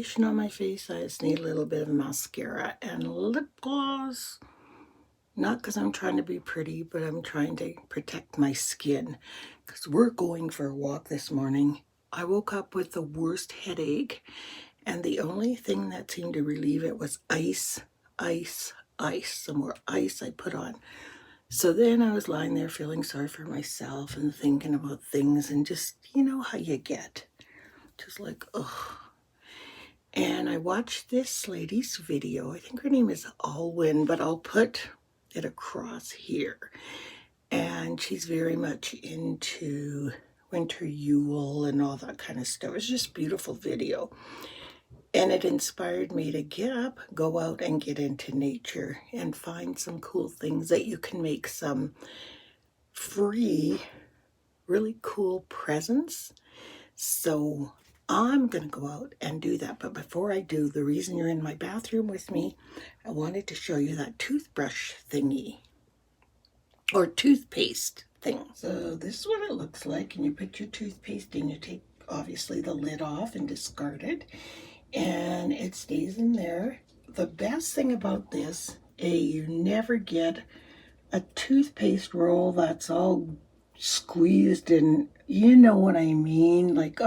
foundation on my face. I just need a little bit of mascara and lip gloss. Not because I'm trying to be pretty, but I'm trying to protect my skin. Because we're going for a walk this morning. I woke up with the worst headache, and the only thing that seemed to relieve it was ice, ice, ice. Some more ice I put on. So then I was lying there feeling sorry for myself and thinking about things, and just, you know how you get. Just like, ugh. And I watched this lady's video. I think her name is Alwyn, but I'll put it across here. And she's very much into winter Yule and all that kind of stuff. It's just a beautiful video. And it inspired me to get up, go out and get into nature and find some cool things that you can make some free, really cool presents. So I'm going to go out and do that. But before I do, the reason you're in my bathroom with me, I wanted to show you that toothbrush thingy. Or toothpaste thing. So this is what it looks like. And you put your toothpaste in. You take, obviously, the lid off and discard it. And it stays in there. The best thing about this, you never get a toothpaste roll that's all squeezed, and you know what I mean, like,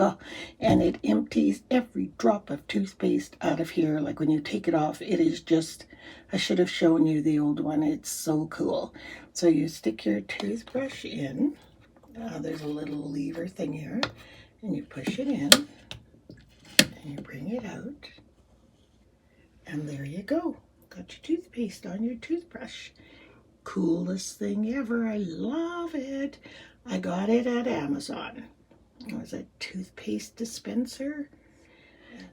and it empties every drop of toothpaste out of here. Like when you take it off, it is just, I should have shown you the old one. It's so cool. So you stick your toothbrush in. There's a little lever thing here, and you push it in, and you bring it out, and there you go. Got your toothpaste on your toothbrush. Coolest thing ever. I love it. I got it at Amazon. It was a toothpaste dispenser.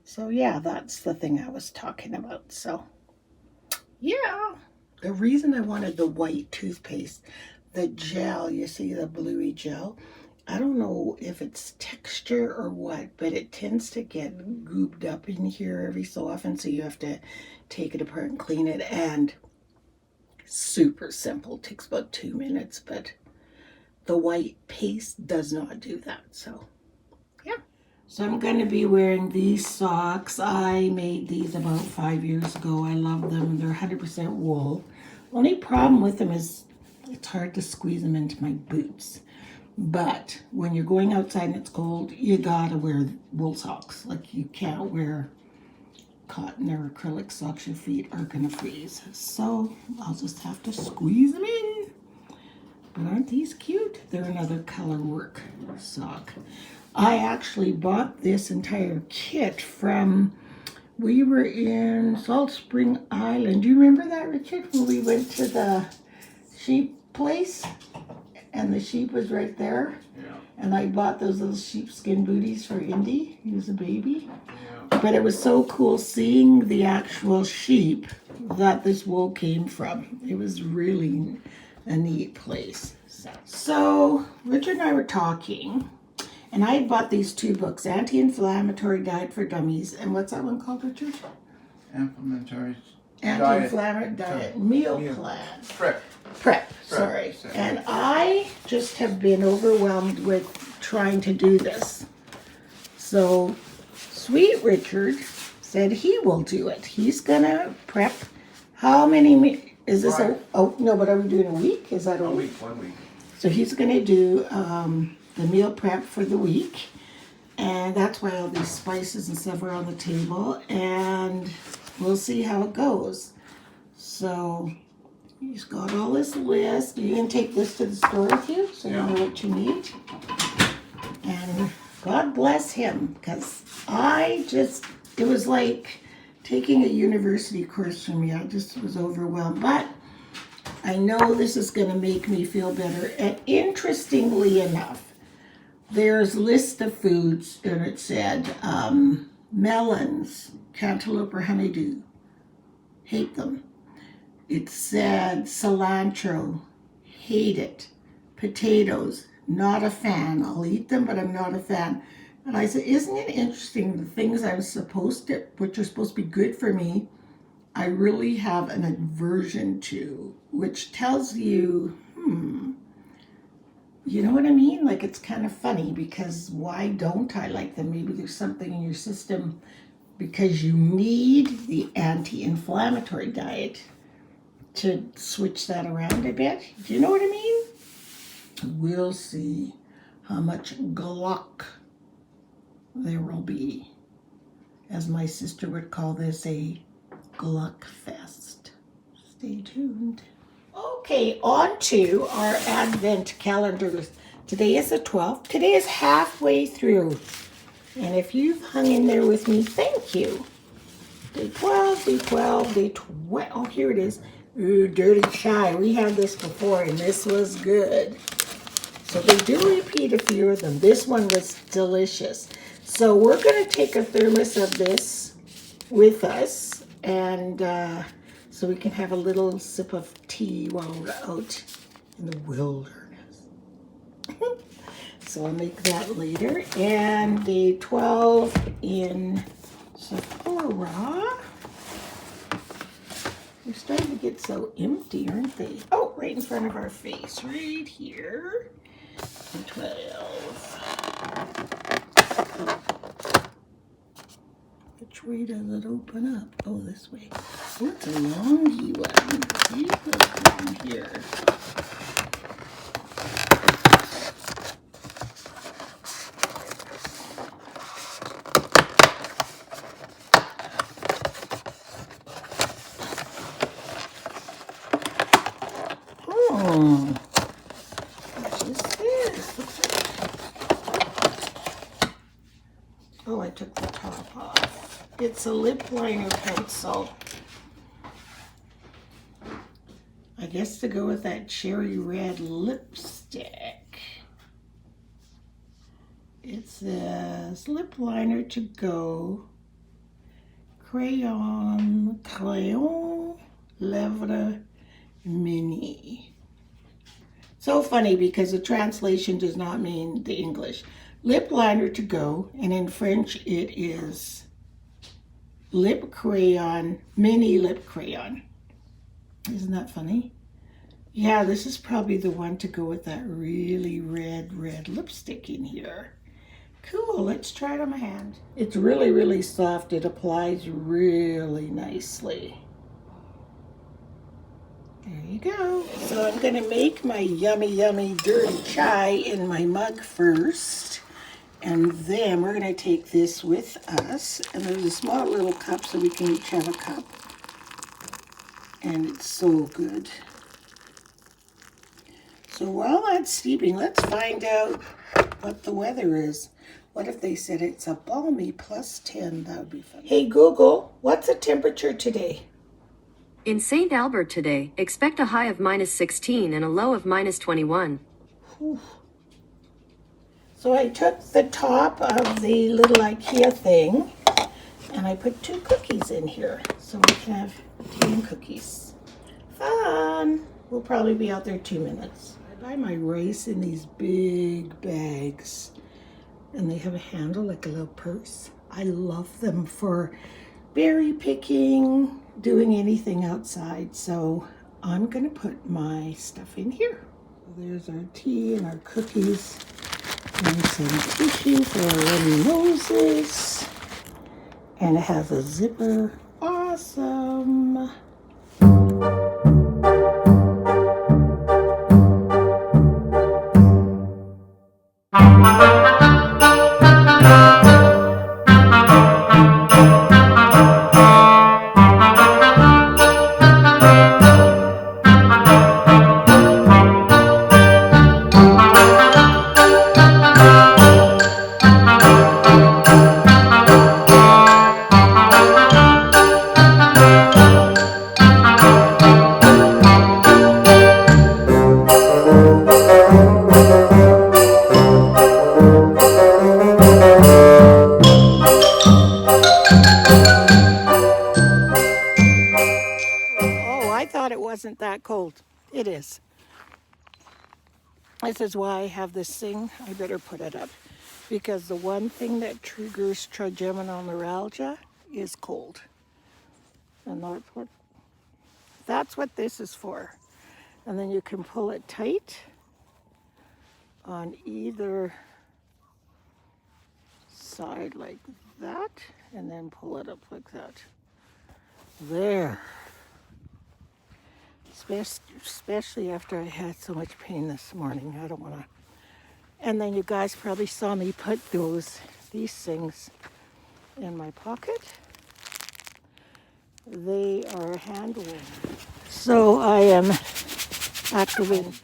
So yeah, that's the thing I was talking about. So yeah, the reason I wanted the white toothpaste, the gel, you see the bluey gel, I don't know if it's texture or what, but it tends to get gooped up in here every so often, so you have to take it apart and clean it. And super simple, it takes about 2 minutes, but the white paste does not do that. So yeah, so I'm going to be wearing these socks. I made these about 5 years ago. I love them. They're 100% wool. Only problem with them is it's hard to squeeze them into my boots. But when you're going outside and it's cold, you gotta wear wool socks. Like, you can't wear cotton or acrylic socks. Your feet are gonna freeze. So I'll just have to squeeze them in. But aren't these cute? They're another color work sock. I actually bought this entire kit from, we were in Salt Spring Island. Do you remember that, Richard, when we went to the sheep place and the sheep was right there? Yeah. And I bought those little sheepskin booties for Indy. He was a baby. Yeah. But it was so cool seeing the actual sheep that this wool came from. It was really a neat place. So Richard and I were talking, and I had bought these 2 books, Anti-Inflammatory Diet for Dummies, and what's that one called, Richard? Anti-Inflammatory Diet Meal Plan. Prep, sorry. And I just have been overwhelmed with trying to do this. So sweet Richard said he will do it. He's gonna prep. How many, is this no, but are we doing a week? Is that a week? 1 week. So he's gonna do the meal prep for the week. And that's why all these spices and stuff are on the table. And we'll see how it goes. So he's got all this list. You can take this to the store with you, so you know what you need. And God bless him, because it was like taking a university course for me. I just was overwhelmed. But I know this is going to make me feel better. And interestingly enough, there's a list of foods, and it said melons, cantaloupe or honeydew. Hate them. It said cilantro, hate it. Potatoes, not a fan. I'll eat them, but I'm not a fan. And I said, isn't it interesting, the things which are supposed to be good for me, I really have an aversion to, which tells you, you know what I mean? Like, it's kind of funny, because why don't I like them? Maybe there's something in your system because you need the anti-inflammatory diet to switch that around a bit. Do you know what I mean? We'll see how much gluck there will be. As my sister would call this, a gluck fest. Stay tuned. Okay, on to our Advent calendar. Today is the 12th. Today is halfway through. And if you've hung in there with me, thank you. Day 12, day 12, day 12. Oh, here it is. Ooh, dirty chai. We had this before, and this was good. So they do repeat a few of them. This one was delicious. So we're going to take a thermos of this with us, and so we can have a little sip of tea while we're out in the wilderness. So I'll make that later. And day 12 in Sephora. They're starting to get so empty, aren't they? Oh, right in front of our face, right here. 12. Which way does it open up? Oh, this way. Oh, it's a longy one. You go here. What is this? Oh, I took the top off. It's a lip liner pencil. I guess to go with that cherry red lipstick. It says lip liner to go. Crayon Lèvres Mini. So funny because the translation does not mean the English. Lip liner to go, and in French it is lip crayon, mini lip crayon. Isn't that funny? Yeah, this is probably the one to go with that really red lipstick in here. Cool, let's try it on my hand. It's really soft. It applies really nicely. There you go. So I'm going to make my yummy dirty chai in my mug first. And then we're going to take this with us. And there's a small little cup so we can each have a cup. And it's so good. So while that's steeping, let's find out what the weather is. What if they said it's a balmy +10? That would be fun. Hey Google, what's the temperature today? In St. Albert today, expect a high of -16 and a low of -21. Whew. So I took the top of the little IKEA thing and I put 2 cookies in here so we can have tea and cookies. Fun! We'll probably be out there 2 minutes. I buy my rice in these big bags and they have a handle like a little purse. I love them for berry picking, doing anything outside. So I'm gonna put my stuff in here. So there's our tea and our cookies and some tissue for our runny noses. And it has a zipper. Awesome. Wasn't that cold. It is. This is why I have this thing. I better put it up because the one thing that triggers trigeminal neuralgia is cold. And that's what this is for. And then you can pull it tight on either side like that. and then pull it up like that. There. Especially after I had so much pain this morning. I don't want to. And then you guys probably saw me put these things in my pocket. They are hand warm. So I am activating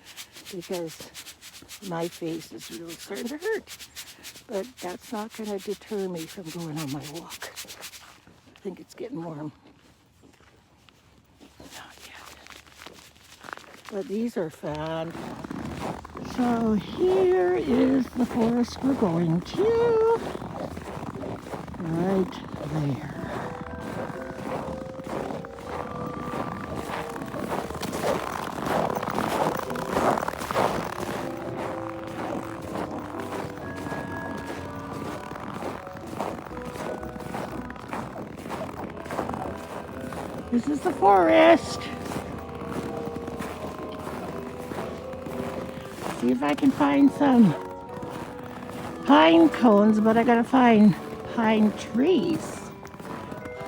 because my face is really starting to hurt. But that's not going to deter me from going on my walk. I think it's getting warm. Not yet. But these are fantastic. So here is the forest we're going to. Right there. This is the forest. See if I can find some pine cones, but I gotta find pine trees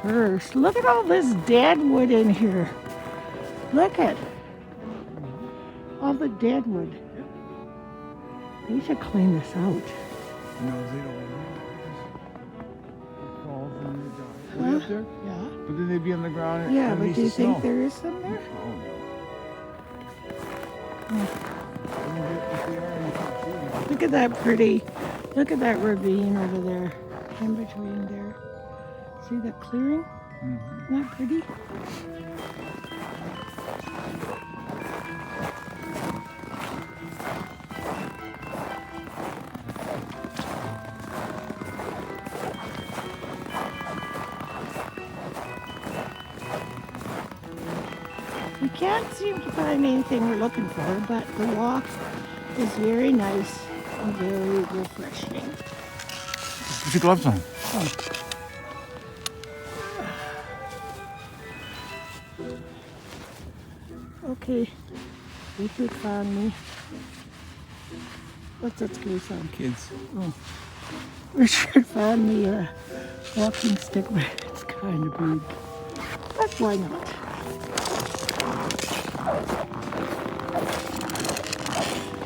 first. Look at all this dead wood in here. Look at all the dead wood. They should clean this out. No, they don't. It falls and they die. Way up there? Yeah. But then they'd be on the ground. Yeah, but underneath do you the think snow. there is some there? Oh no. If they are, you can see them. Look at that pretty, look at that ravine over there, in between there. See that clearing? Mm-hmm. Isn't that pretty? We can't seem to find anything we're looking for, but the walk is very nice and very refreshing. Put your gloves on. Okay, Richard found me. What's that scary sound? Kids. Oh. Richard found me a walking stick, but it's kind of big. But why not?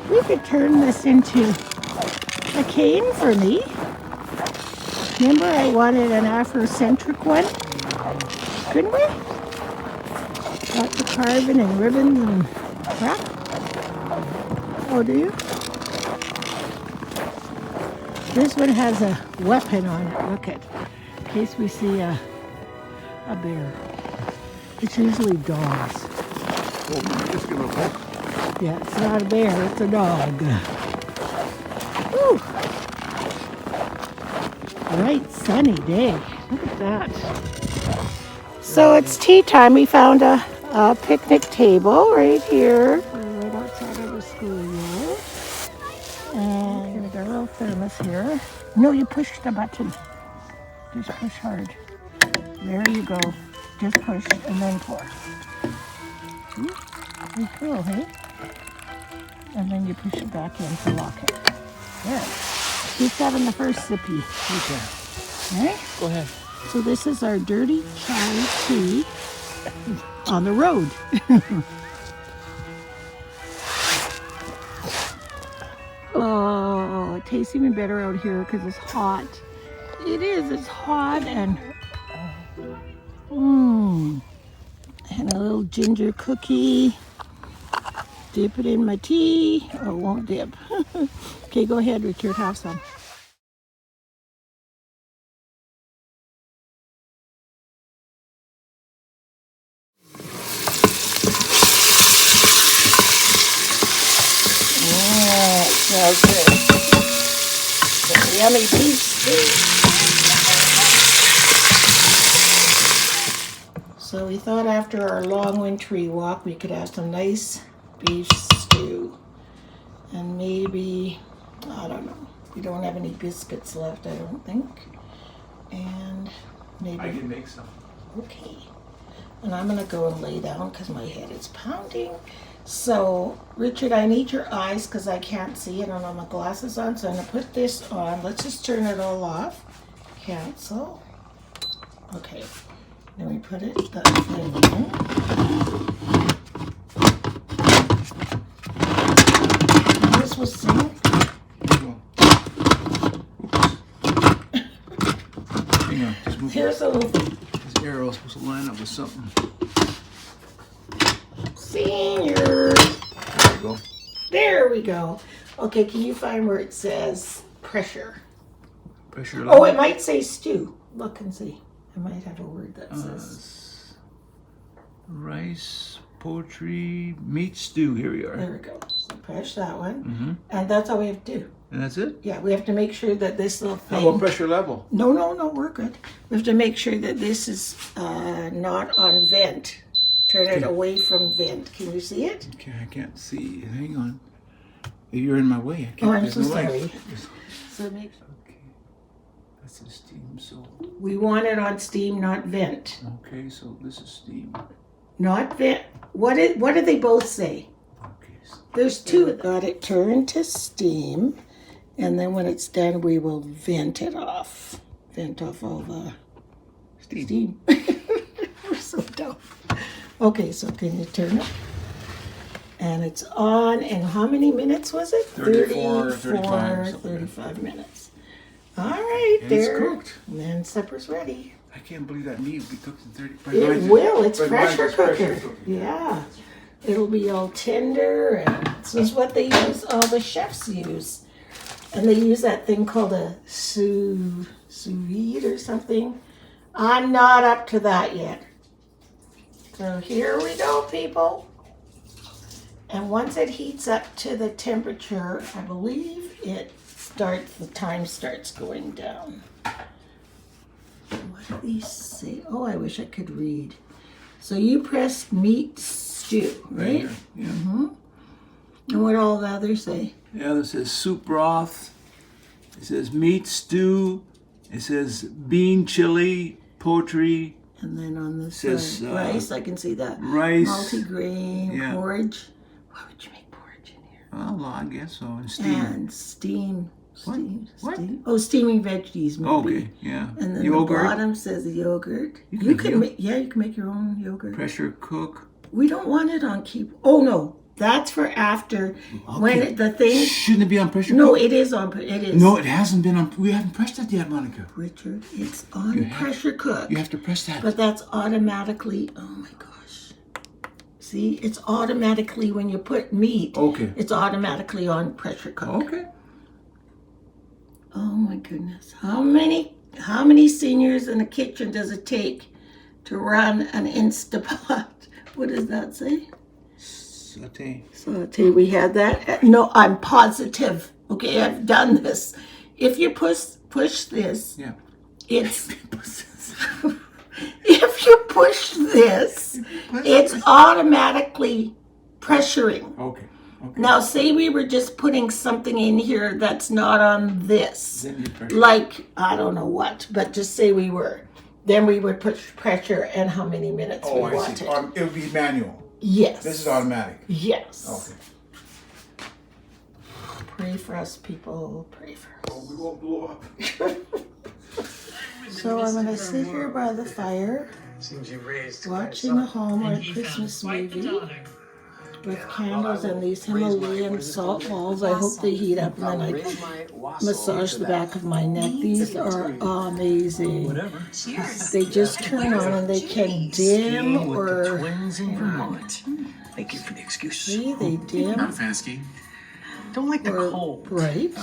We could turn this into a cane for me. Remember I wanted an Afrocentric one? Couldn't we? Lots of carving and ribbons and crap. Oh, do you? This one has a weapon on it. Look at, in case we see a bear. It's usually dogs. Oh, just give it a poke. Yeah, it's not a bear, it's a dog. Woo! Bright sunny day. Look at that. So it's tea time. We found a picnic table right here. Right outside of the schoolyard. And we got a little thermos here. No, you push the button. Just push hard. There you go. Just push and then pour. See? Pretty cool, hey? And then you push it back in to lock it. There. Keep having the first sippy. Okay. Right? Go ahead. So this is our dirty chai tea on the road. Oh, it tastes even better out here because it's hot. It is, it's hot and and a little ginger cookie. Dip it in my tea. Oh, it won't dip. Okay, go ahead, Richard, have some. Yeah, it smells good. Some yummy beef stew. So we thought after our long wintry walk we could have some nice beef stew. And maybe, I don't know, we don't have any biscuits left, I don't think. And maybe... I can make some. Okay. And I'm gonna go and lay down because my head is pounding. So, Richard, I need your eyes because I can't see. I don't have my glasses on, so I'm gonna put this on. Let's just turn it all off. Cancel. Okay. Then we put it that thing in. This will sing. Hang on, just move. Here's a little This arrow is supposed to line up with something. senior. There we go. There we go. Okay, can you find where it says pressure? Pressure Oh, level. it might say stew. Look and see. I might have a word that says. Rice, poultry, meat stew. Here we are. There we go. So push that one. Mm-hmm. And that's all we have to do. And that's it? Yeah, we have to make sure that this little How about thing. pressure level? No, we're good. We have to make sure that this is not on vent. Turn it away from vent. Can you see it? Okay, I can't see. Hang on. You're in my way. I can't. Oh, I'm there's so no light. sorry. So make Okay. That's the steam, so. we want it on steam, not vent. Okay, so this is steam. Not vent. What do they both say? Okay. So There's two. Got it turned to steam, and then when it's done, we will vent it off. Vent off all the steam. We're so dumb. Okay, so can you turn it? And it's on, and how many minutes was it? 34, 35, 35 minutes. All right, and there. it's cooked. And then supper's ready. I can't believe that meat will be cooked in 30. but It mine's- will. It's but mine's pressure just pressure cooker. cooking. Yeah. It'll be all tender, and this is what they use. All the chefs use, and they use that thing called a sous vide or something. I'm not up to that yet. So here we go, people. And once it heats up to the temperature, I believe the time starts going down. What do these say? Oh, I wish I could read. So you pressed meat stew, right? Here, yeah. And what all the others say? Yeah, this says soup broth. It says meat stew. It says bean chili, poultry, And then on this Says, side, rice, I can see that. rice. Multigrain, Yeah. porridge. Why would you make porridge in here? Well, I guess so. And steam. And steam. What? Steam. Oh, steaming veggies, maybe. Okay, yeah. And then Yogurt. the bottom says yogurt. You can You make can yogurt. make, yeah, you can make your own yogurt. Pressure cook. We don't want it on keep. Oh no, that's for after when the thing. Shouldn't it be on pressure No, cook? it is on. It is. No, it hasn't been on. We haven't pressed that yet, Monica. Richard, it's on pressure cook. You have to press that. But that's automatically. Oh my gosh. See, it's automatically when you put meat. Okay. It's automatically on pressure cook. Okay. Oh my goodness. How many seniors in the kitchen does it take to run an Instapot? What does that say? Saute. Saute, we had that. No, I'm positive. Okay, I've done this. If you push this, Yeah. it's if you push this, it's automatically pressuring. Okay. Okay. Now, say we were just putting something in here that's not on this, Then you pressure. like I don't know what, but just say we were. Then we would push pressure and how many minutes we Oh, I wanted. see. It would be manual. Yes. This is automatic. Yes. Okay. Pray for us, people. Pray for us. Oh, we won't blow up. So I'm gonna sit here by the fire, watching a Hallmark Christmas movie with candles and these Himalayan salt balls. I hope they heat up and then I can massage the back of my neck. These are amazing. They just turn on and they can dim or Thank you for the excuse. see, they dim Not asking. Don't like the or cold. bright.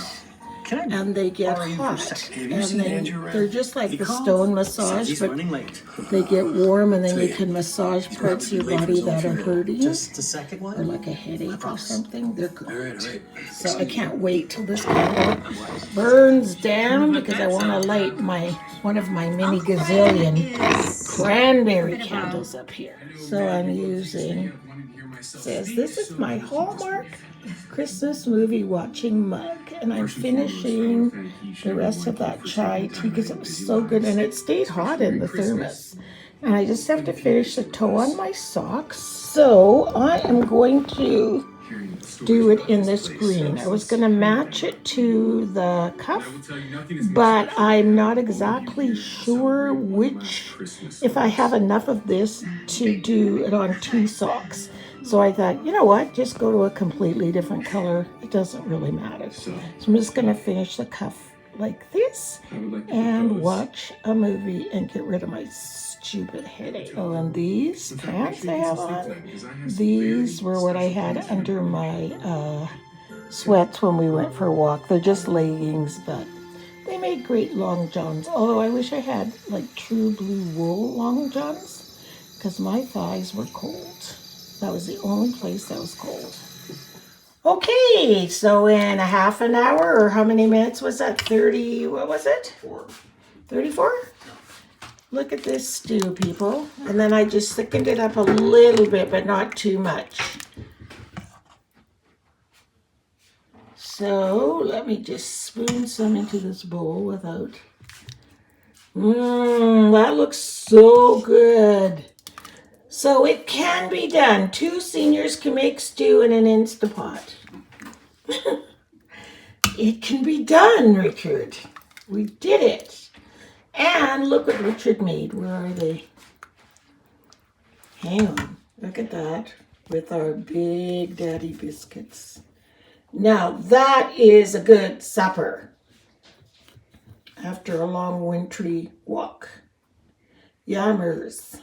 Can I And they get borrow you for a hot, second? Have you and seen then Andrew Red? they're just like He the called. stone Says massage, he's but running late. they get warm, and then you can massage parts of your body that are hurting, Just a second or one. like a headache or something. They're good. All right. So I can't wait till this candle burns down because I want to light one of my mini gazillion cranberry candles up here. So I'm using. Says this is my Hallmark Christmas movie watching mug, and I'm finishing the rest of that chai tea because it was so good and it stayed hot in the thermos. And I just have to finish the toe on my socks. So I am going to do it in this green. I was going to match it to the cuff, but I'm not exactly sure if I have enough of this to do it on 2 socks. So I thought, you know what, just go to a completely different color. It doesn't really matter. So I'm just going to finish the cuff like this and watch a movie and get rid of my stupid headache. Oh, and these pants I have on, these were what I had under my sweats when we went for a walk. They're just leggings, but they made great long johns. Although I wish I had like true blue wool long johns because my thighs were cold. That was the only place that was cold. Okay, so in a half an hour, or how many minutes was that? 30, what was it? 34? Look at this stew, people. And then I just thickened it up a little bit, but not too much. So let me just spoon some into this bowl without... that looks so good. So it can be done. 2 seniors can make stew in an Instapot. It can be done, Richard. We did it. And look what Richard made. Where are they? Hang on. Look at that. With our Big Daddy biscuits. Now that is a good supper. After a long wintry walk. Yummers.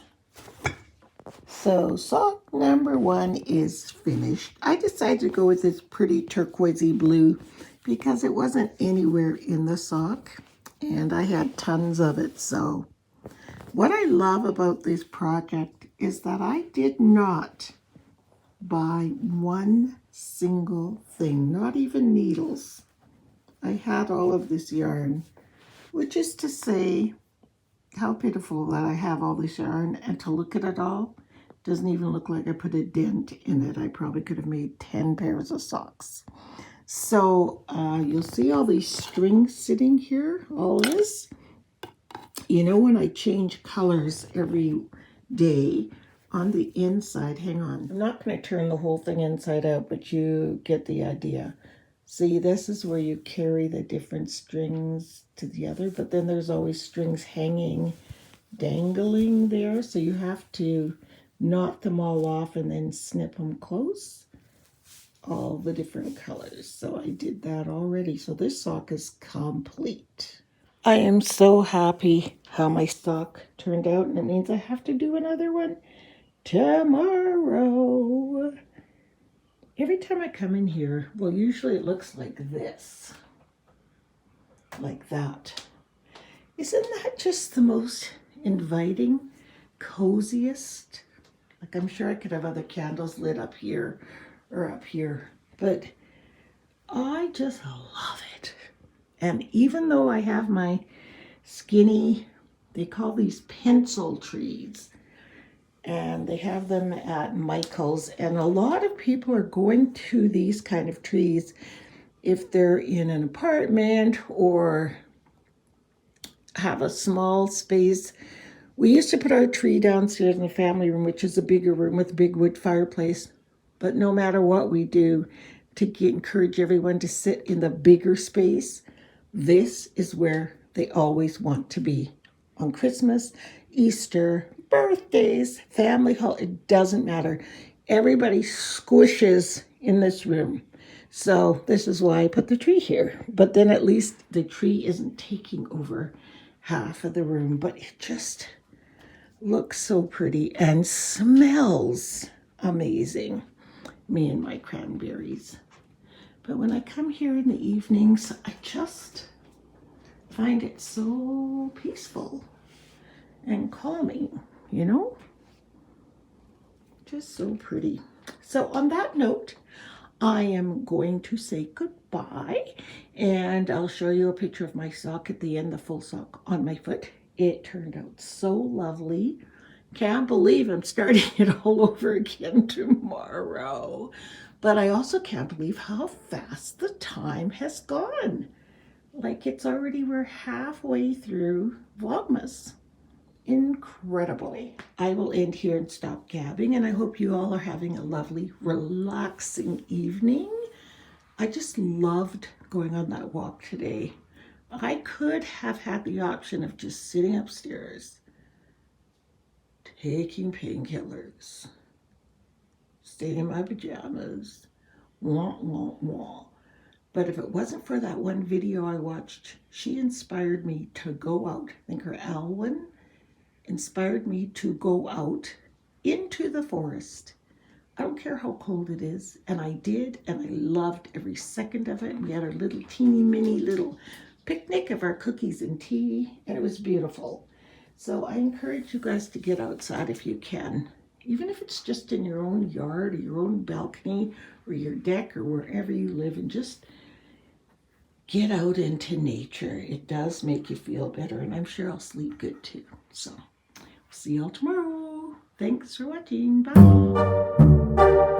So sock number 1 is finished. I decided to go with this pretty turquoisey blue because it wasn't anywhere in the sock and I had tons of it. So what I love about this project is that I did not buy one single thing, not even needles. I had all of this yarn, which is to say how pitiful that I have all this yarn, and to look at it all, doesn't even look like I put a dent in it. I probably could have made 10 pairs of socks. So you'll see all these strings sitting here, all this. You know, when I change colors every day, on the inside, hang on. I'm not going to turn the whole thing inside out, but you get the idea. See, this is where you carry the different strings to the other, but then there's always strings hanging, dangling there, so you have to knot them all off and then snip them close, all the different colors. So I did that already, so this sock is complete. I am so happy how my sock turned out, and it means I have to do another one tomorrow. Every time I come in here, well, usually it looks like this, like that. Isn't that just the most inviting, coziest? Like, I'm sure I could have other candles lit up here or up here, but I just love it. And even though I have my skinny, they call these pencil trees, and they have them at Michael's, and a lot of people are going to these kind of trees if they're in an apartment or have a small space. We used to put our tree downstairs in the family room, which is a bigger room with a big wood fireplace. But no matter what we do to encourage everyone to sit in the bigger space, this is where they always want to be. On Christmas, Easter, birthdays, family holiday, it doesn't matter. Everybody squishes in this room. So this is why I put the tree here. But then at least the tree isn't taking over half of the room. But it just looks so pretty and smells amazing. Me and my cranberries. But when I come here in the evenings, I just find it so peaceful and calming, you know? Just so pretty. So on that note, I am going to say goodbye, and I'll show you a picture of my sock at the end, the full sock on my foot. It turned out so lovely. Can't believe I'm starting it all over again tomorrow. But I also can't believe how fast the time has gone. Like, we're halfway through Vlogmas. incredibly. I will end here and stop gabbing, and I hope you all are having a lovely, relaxing evening. I just loved going on that walk today. I could have had the option of just sitting upstairs, taking painkillers, staying in my pajamas, wah, wah, wah. But if it wasn't for that one video I watched, she inspired me to go out. I think her Alwyn inspired me to go out into the forest. I don't care how cold it is. And I did, and I loved every second of it. We had our little teeny mini little picnic of our cookies and tea, and it was beautiful. So I encourage you guys to get outside if you can, even if it's just in your own yard or your own balcony or your deck or wherever you live, and just get out into nature. It does make you feel better, and I'm sure I'll sleep good too. So see y'all tomorrow. Thanks for watching. Bye.